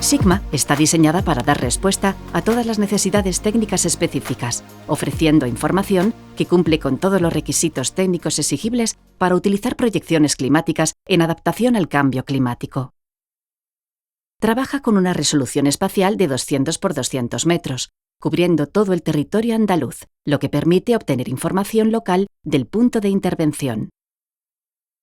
Sigma está diseñada para dar respuesta a todas las necesidades técnicas específicas, ofreciendo información que cumple con todos los requisitos técnicos exigibles para utilizar proyecciones climáticas en adaptación al cambio climático. Trabaja con una resolución espacial de 200 por 200 metros, cubriendo todo el territorio andaluz, lo que permite obtener información local del punto de intervención.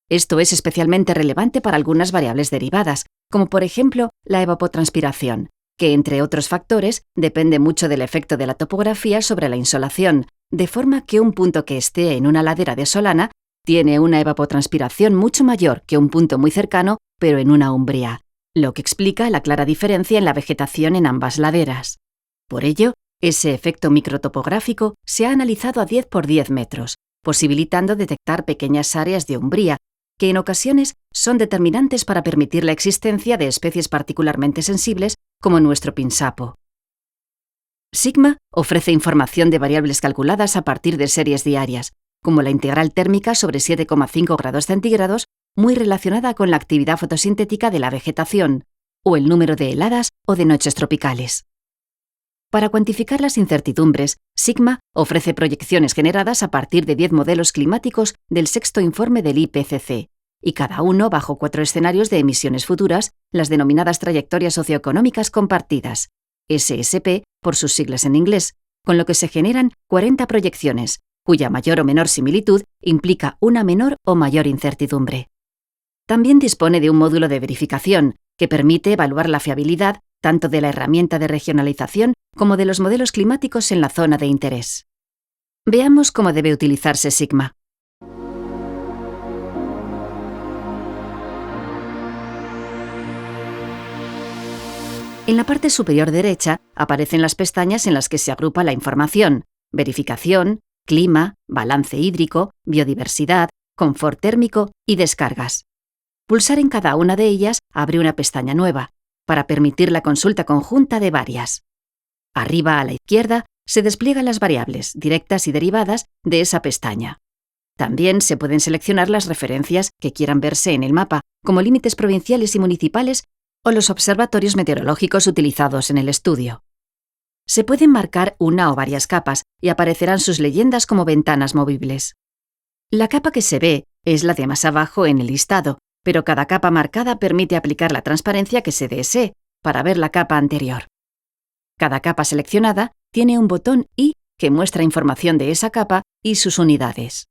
Esto es especialmente relevante para algunas variables derivadas, como por ejemplo la evapotranspiración, que entre otros factores depende mucho del efecto de la topografía sobre la insolación, de forma que un punto que esté en una ladera desolana tiene una evapotranspiración mucho mayor que un punto muy cercano, pero en una umbría, lo que explica la clara diferencia en la vegetación en ambas laderas. Por ello, ese efecto microtopográfico se ha analizado a 10 por 10 metros, posibilitando detectar pequeñas áreas de umbría, que en ocasiones son determinantes para permitir la existencia de especies particularmente sensibles como nuestro pinsapo. Sigma ofrece información de variables calculadas a partir de series diarias, como la integral térmica sobre 7,5 grados centígrados, muy relacionada con la actividad fotosintética de la vegetación, o el número de heladas o de noches tropicales. Para cuantificar las incertidumbres, Sigma ofrece proyecciones generadas a partir de 10 modelos climáticos del sexto informe del IPCC, y cada uno bajo 4 escenarios de emisiones futuras, las denominadas trayectorias socioeconómicas compartidas, SSP por sus siglas en inglés, con lo que se generan 40 proyecciones, cuya mayor o menor similitud implica una menor o mayor incertidumbre. También dispone de un módulo de verificación que permite evaluar la fiabilidad tanto de la herramienta de regionalización como de los modelos climáticos en la zona de interés. Veamos cómo debe utilizarse Sigma. En la parte superior derecha aparecen las pestañas en las que se agrupa la información: verificación, clima, balance hídrico, biodiversidad, confort térmico y descargas. Pulsar en cada una de ellas abre una pestaña nueva, para permitir la consulta conjunta de varias. Arriba a la izquierda se despliegan las variables, directas y derivadas, de esa pestaña. También se pueden seleccionar las referencias que quieran verse en el mapa, como límites provinciales y municipales o los observatorios meteorológicos utilizados en el estudio. Se pueden marcar una o varias capas y aparecerán sus leyendas como ventanas movibles. La capa que se ve es la de más abajo en el listado, pero cada capa marcada permite aplicar la transparencia que se desee para ver la capa anterior. Cada capa seleccionada tiene un botón I que muestra información de esa capa y sus unidades.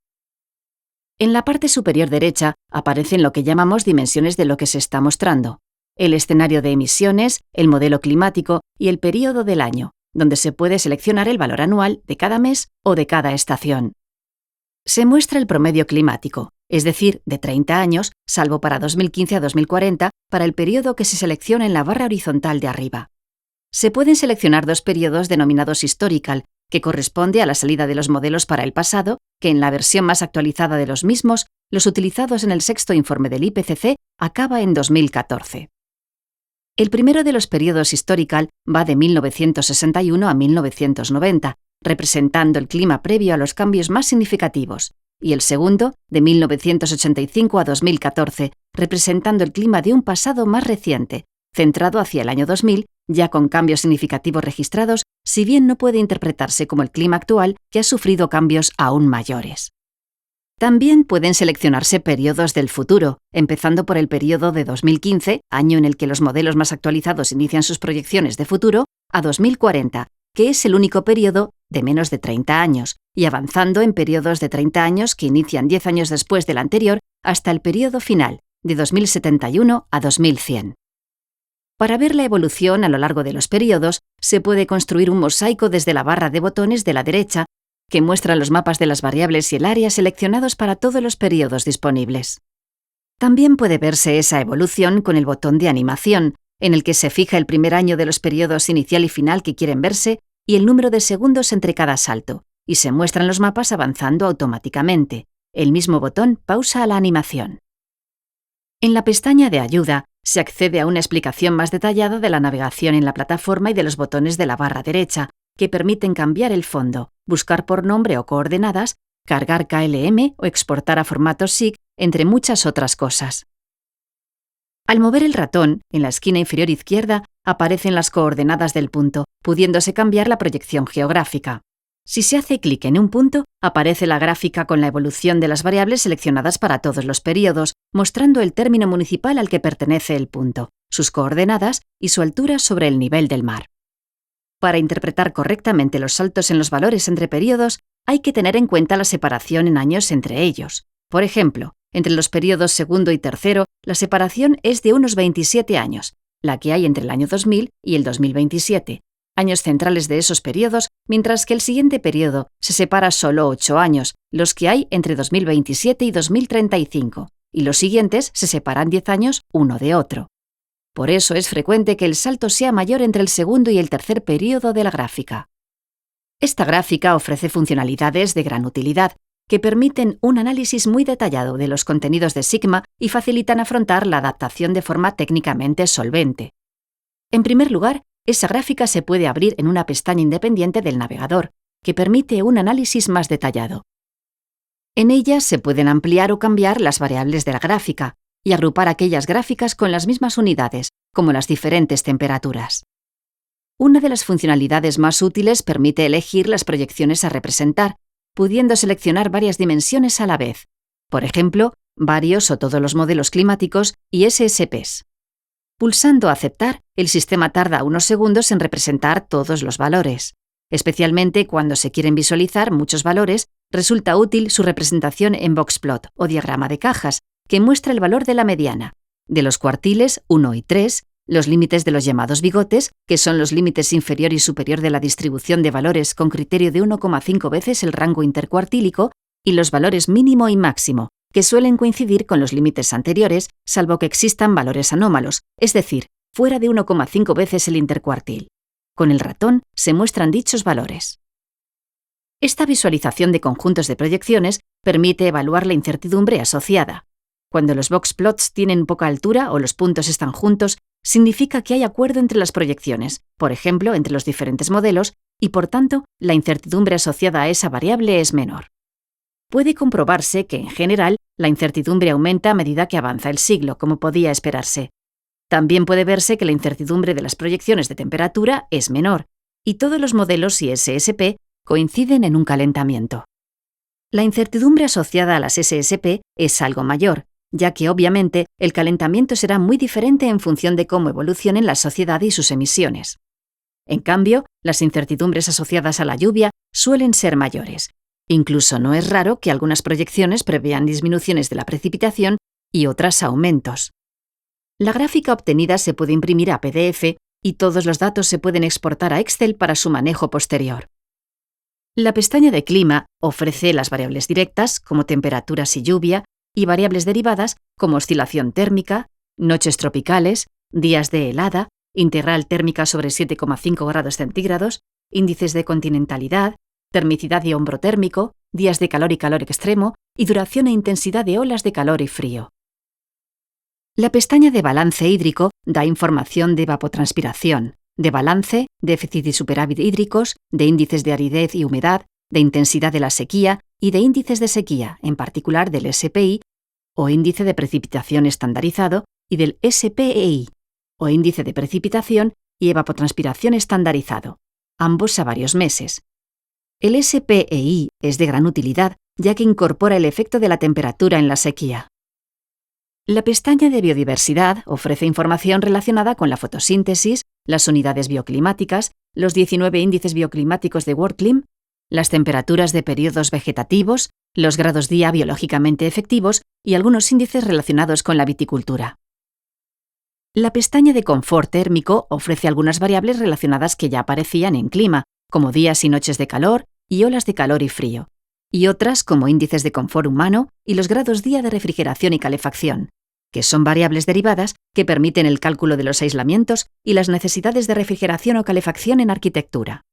En la parte superior derecha aparecen lo que llamamos dimensiones de lo que se está mostrando: el escenario de emisiones, el modelo climático y el período del año, donde se puede seleccionar el valor anual de cada mes o de cada estación. Se muestra el promedio climático, es decir, de 30 años, salvo para 2015 a 2040, para el periodo que se selecciona en la barra horizontal de arriba. Se pueden seleccionar 2 periodos denominados historical, que corresponde a la salida de los modelos para el pasado, que en la versión más actualizada de los mismos, los utilizados en el sexto informe del IPCC, acaba en 2014. El primero de los periodos historical va de 1961 a 1990, representando el clima previo a los cambios más significativos, y el segundo, de 1985 a 2014, representando el clima de un pasado más reciente, centrado hacia el año 2000, ya con cambios significativos registrados, si bien no puede interpretarse como el clima actual, que ha sufrido cambios aún mayores. También pueden seleccionarse periodos del futuro, empezando por el periodo de 2015, año en el que los modelos más actualizados inician sus proyecciones de futuro, a 2040, que es el único periodo de menos de 30 años, y avanzando en periodos de 30 años que inician 10 años después del anterior, hasta el periodo final, de 2071 a 2100. Para ver la evolución a lo largo de los periodos, se puede construir un mosaico desde la barra de botones de la derecha, que muestra los mapas de las variables y el área seleccionados para todos los periodos disponibles. También puede verse esa evolución con el botón de animación, en el que se fija el primer año de los periodos inicial y final que quieren verse y el número de segundos entre cada salto, y se muestran los mapas avanzando automáticamente. El mismo botón pausa a la animación. En la pestaña de ayuda se accede a una explicación más detallada de la navegación en la plataforma y de los botones de la barra derecha, que permiten cambiar el fondo, buscar por nombre o coordenadas, cargar KLM o exportar a formato SIG, entre muchas otras cosas. Al mover el ratón, en la esquina inferior izquierda aparecen las coordenadas del punto, pudiéndose cambiar la proyección geográfica. Si se hace clic en un punto, aparece la gráfica con la evolución de las variables seleccionadas para todos los periodos, mostrando el término municipal al que pertenece el punto, sus coordenadas y su altura sobre el nivel del mar. Para interpretar correctamente los saltos en los valores entre periodos, hay que tener en cuenta la separación en años entre ellos. Por ejemplo, entre los periodos segundo y tercero, la separación es de unos 27 años, la que hay entre el año 2000 y el 2027, años centrales de esos periodos, mientras que el siguiente periodo se separa solo 8 años, los que hay entre 2027 y 2035, y los siguientes se separan 10 años uno de otro. Por eso es frecuente que el salto sea mayor entre el segundo y el tercer periodo de la gráfica. Esta gráfica ofrece funcionalidades de gran utilidad, que permiten un análisis muy detallado de los contenidos de Sigma y facilitan afrontar la adaptación de forma técnicamente solvente. En primer lugar, esa gráfica se puede abrir en una pestaña independiente del navegador, que permite un análisis más detallado. En ella se pueden ampliar o cambiar las variables de la gráfica y agrupar aquellas gráficas con las mismas unidades, como las diferentes temperaturas. Una de las funcionalidades más útiles permite elegir las proyecciones a representar, pudiendo seleccionar varias dimensiones a la vez, por ejemplo, varios o todos los modelos climáticos y SSPs. Pulsando Aceptar, el sistema tarda unos segundos en representar todos los valores. Especialmente cuando se quieren visualizar muchos valores, resulta útil su representación en boxplot o diagrama de cajas, que muestra el valor de la mediana, de los cuartiles 1 y 3, los límites de los llamados bigotes, que son los límites inferior y superior de la distribución de valores con criterio de 1,5 veces el rango intercuartílico, y los valores mínimo y máximo, que suelen coincidir con los límites anteriores, salvo que existan valores anómalos, es decir, fuera de 1,5 veces el intercuartil. Con el ratón se muestran dichos valores. Esta visualización de conjuntos de proyecciones permite evaluar la incertidumbre asociada. Cuando los boxplots tienen poca altura o los puntos están juntos, significa que hay acuerdo entre las proyecciones, por ejemplo, entre los diferentes modelos, y por tanto, la incertidumbre asociada a esa variable es menor. Puede comprobarse que, en general, la incertidumbre aumenta a medida que avanza el siglo, como podía esperarse. También puede verse que la incertidumbre de las proyecciones de temperatura es menor, y todos los modelos y SSP coinciden en un calentamiento. La incertidumbre asociada a las SSP es algo mayor, ya que obviamente el calentamiento será muy diferente en función de cómo evolucionen la sociedad y sus emisiones. En cambio, las incertidumbres asociadas a la lluvia suelen ser mayores. Incluso no es raro que algunas proyecciones prevean disminuciones de la precipitación y otras aumentos. La gráfica obtenida se puede imprimir a PDF y todos los datos se pueden exportar a Excel para su manejo posterior. La pestaña de Clima ofrece las variables directas, como temperaturas y lluvia, y variables derivadas, como oscilación térmica, noches tropicales, días de helada, integral térmica sobre 7,5 grados centígrados, índices de continentalidad, termicidad y hombro térmico, días de calor y calor extremo, y duración e intensidad de olas de calor y frío. La pestaña de balance hídrico da información de evapotranspiración, de balance, déficit y superávit hídricos, de índices de aridez y humedad, de intensidad de la sequía y de índices de sequía, en particular del SPI, o índice de precipitación estandarizado, y del SPEI, o índice de precipitación y evapotranspiración estandarizado, ambos a varios meses. El SPEI es de gran utilidad, ya que incorpora el efecto de la temperatura en la sequía. La pestaña de biodiversidad ofrece información relacionada con la fotosíntesis, las unidades bioclimáticas, los 19 índices bioclimáticos de WorldClim, las temperaturas de periodos vegetativos, los grados día biológicamente efectivos y algunos índices relacionados con la viticultura. La pestaña de confort térmico ofrece algunas variables relacionadas que ya aparecían en clima, como días y noches de calor y olas de calor y frío, y otras como índices de confort humano y los grados día de refrigeración y calefacción, que son variables derivadas que permiten el cálculo de los aislamientos y las necesidades de refrigeración o calefacción en arquitectura.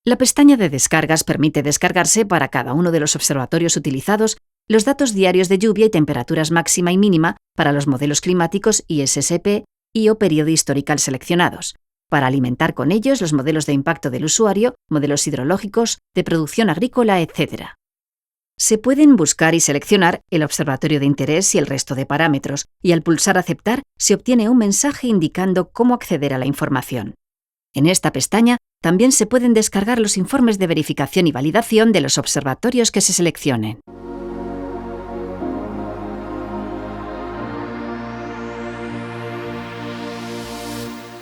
La pestaña de descargas permite descargarse para cada uno de los observatorios utilizados los datos diarios de lluvia y temperaturas máxima y mínima para los modelos climáticos y SSP y o periodo historical seleccionados, para alimentar con ellos los modelos de impacto del usuario, modelos hidrológicos, de producción agrícola, etc. Se pueden buscar y seleccionar el observatorio de interés y el resto de parámetros, y al pulsar Aceptar se obtiene un mensaje indicando cómo acceder a la información. En esta pestaña también se pueden descargar los informes de verificación y validación de los observatorios que se seleccionen.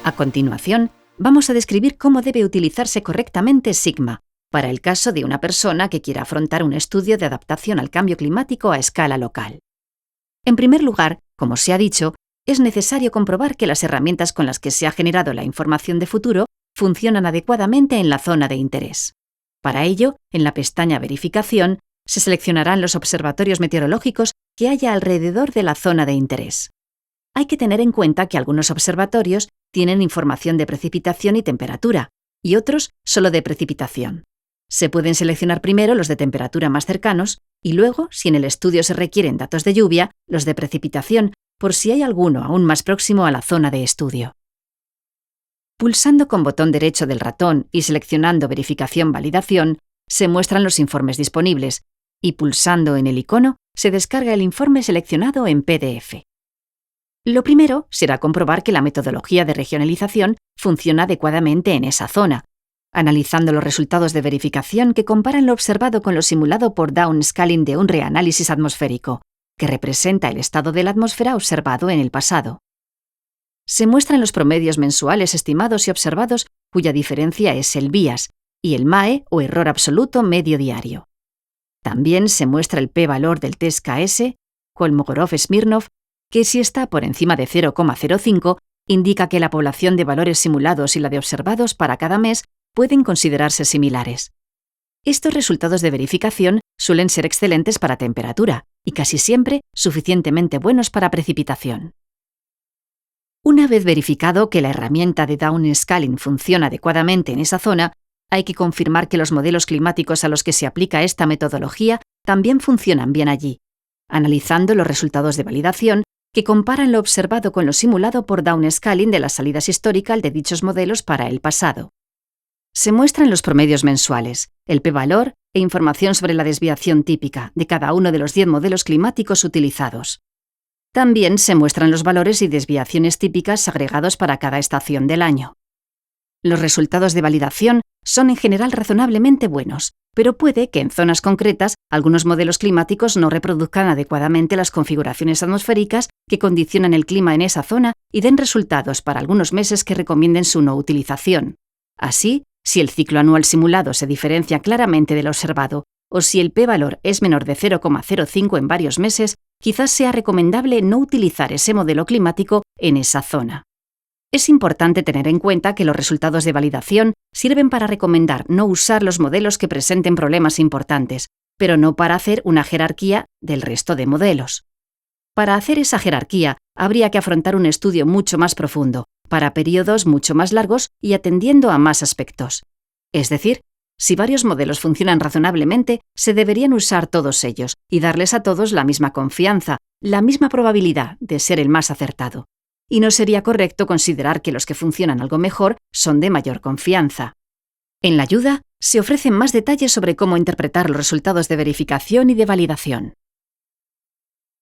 A continuación, vamos a describir cómo debe utilizarse correctamente Sigma, para el caso de una persona que quiera afrontar un estudio de adaptación al cambio climático a escala local. En primer lugar, como se ha dicho, es necesario comprobar que las herramientas con las que se ha generado la información de futuro funcionan adecuadamente en la zona de interés. Para ello, en la pestaña Verificación, se seleccionarán los observatorios meteorológicos que haya alrededor de la zona de interés. Hay que tener en cuenta que algunos observatorios tienen información de precipitación y temperatura, y otros solo de precipitación. Se pueden seleccionar primero los de temperatura más cercanos y luego, si en el estudio se requieren datos de lluvia, los de precipitación, por si hay alguno aún más próximo a la zona de estudio. Pulsando con botón derecho del ratón y seleccionando Verificación-Validación, se muestran los informes disponibles, y pulsando en el icono se descarga el informe seleccionado en PDF. Lo primero será comprobar que la metodología de regionalización funciona adecuadamente en esa zona, analizando los resultados de verificación que comparan lo observado con lo simulado por downscaling de un reanálisis atmosférico, que representa el estado de la atmósfera observado en el pasado. Se muestran los promedios mensuales estimados y observados cuya diferencia es el bias, y el MAE o error absoluto medio diario. También se muestra el p-valor del test KS, Kolmogorov-Smirnov, que si está por encima de 0,05, indica que la población de valores simulados y la de observados para cada mes pueden considerarse similares. Estos resultados de verificación suelen ser excelentes para temperatura y casi siempre suficientemente buenos para precipitación. Una vez verificado que la herramienta de downscaling funciona adecuadamente en esa zona, hay que confirmar que los modelos climáticos a los que se aplica esta metodología también funcionan bien allí, analizando los resultados de validación que comparan lo observado con lo simulado por downscaling de las salidas históricas de dichos modelos para el pasado. Se muestran los promedios mensuales, el p-valor e información sobre la desviación típica de cada uno de los 10 modelos climáticos utilizados. También se muestran los valores y desviaciones típicas agregados para cada estación del año. Los resultados de validación son en general razonablemente buenos, pero puede que en zonas concretas algunos modelos climáticos no reproduzcan adecuadamente las configuraciones atmosféricas que condicionan el clima en esa zona y den resultados para algunos meses que recomienden su no utilización. Así, si el ciclo anual simulado se diferencia claramente del observado o si el p-valor es menor de 0,05 en varios meses, quizás sea recomendable no utilizar ese modelo climático en esa zona. Es importante tener en cuenta que los resultados de validación sirven para recomendar no usar los modelos que presenten problemas importantes, pero no para hacer una jerarquía del resto de modelos. Para hacer esa jerarquía, habría que afrontar un estudio mucho más profundo, para periodos mucho más largos y atendiendo a más aspectos. Es decir, si varios modelos funcionan razonablemente, se deberían usar todos ellos y darles a todos la misma confianza, la misma probabilidad de ser el más acertado. Y no sería correcto considerar que los que funcionan algo mejor son de mayor confianza. En la ayuda, se ofrecen más detalles sobre cómo interpretar los resultados de verificación y de validación.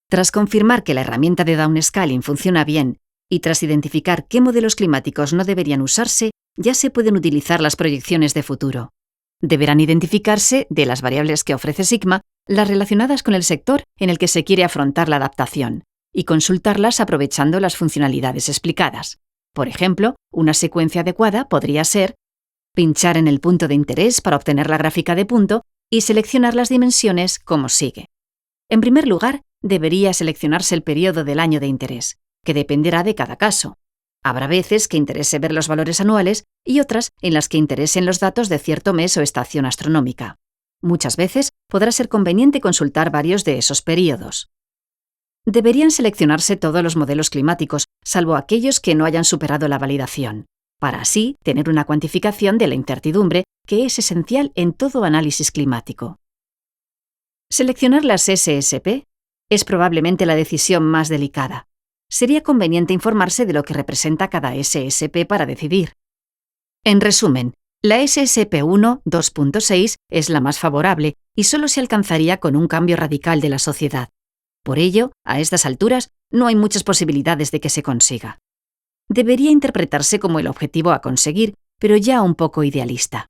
Tras confirmar que la herramienta de downscaling funciona bien y tras identificar qué modelos climáticos no deberían usarse, ya se pueden utilizar las proyecciones de futuro. Deberán identificarse, de las variables que ofrece Sigma, las relacionadas con el sector en el que se quiere afrontar la adaptación, y consultarlas aprovechando las funcionalidades explicadas. Por ejemplo, una secuencia adecuada podría ser pinchar en el punto de interés para obtener la gráfica de punto y seleccionar las dimensiones como sigue. En primer lugar, debería seleccionarse el periodo del año de interés, que dependerá de cada caso. Habrá veces que interese ver los valores anuales y otras en las que interesen los datos de cierto mes o estación astronómica. Muchas veces podrá ser conveniente consultar varios de esos periodos. Deberían seleccionarse todos los modelos climáticos, salvo aquellos que no hayan superado la validación, para así tener una cuantificación de la incertidumbre que es esencial en todo análisis climático. Seleccionar las SSP es probablemente la decisión más delicada. Sería conveniente informarse de lo que representa cada SSP para decidir. En resumen, la SSP1 2.6 es la más favorable y solo se alcanzaría con un cambio radical de la sociedad. Por ello, a estas alturas, no hay muchas posibilidades de que se consiga. Debería interpretarse como el objetivo a conseguir, pero ya un poco idealista.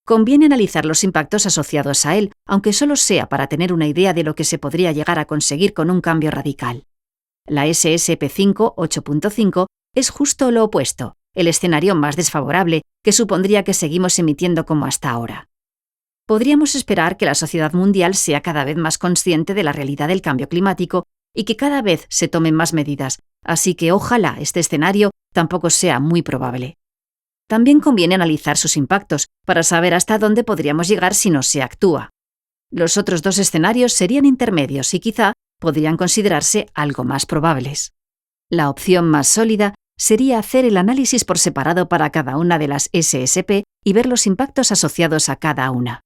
Conviene analizar los impactos asociados a él, aunque solo sea para tener una idea de lo que se podría llegar a conseguir con un cambio radical. La SSP5 8.5 es justo lo opuesto, el escenario más desfavorable, que supondría que seguimos emitiendo como hasta ahora. Podríamos esperar que la sociedad mundial sea cada vez más consciente de la realidad del cambio climático y que cada vez se tomen más medidas, así que ojalá este escenario tampoco sea muy probable. También conviene analizar sus impactos para saber hasta dónde podríamos llegar si no se actúa. Los otros dos escenarios serían intermedios y quizá podrían considerarse algo más probables. La opción más sólida sería hacer el análisis por separado para cada una de las SSP y ver los impactos asociados a cada una.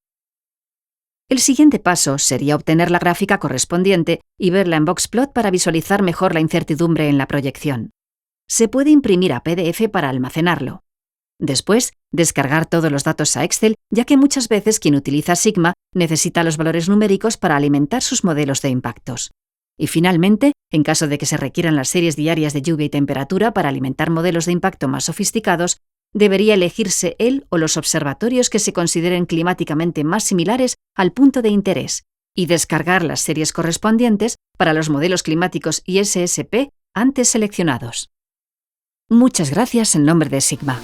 El siguiente paso sería obtener la gráfica correspondiente y verla en Boxplot para visualizar mejor la incertidumbre en la proyección. Se puede imprimir a PDF para almacenarlo. Después, descargar todos los datos a Excel, ya que muchas veces quien utiliza Sigma necesita los valores numéricos para alimentar sus modelos de impactos. Y finalmente, en caso de que se requieran las series diarias de lluvia y temperatura para alimentar modelos de impacto más sofisticados, debería elegirse el o los observatorios que se consideren climáticamente más similares al punto de interés y descargar las series correspondientes para los modelos climáticos y SSP antes seleccionados. Muchas gracias en nombre de Sigma.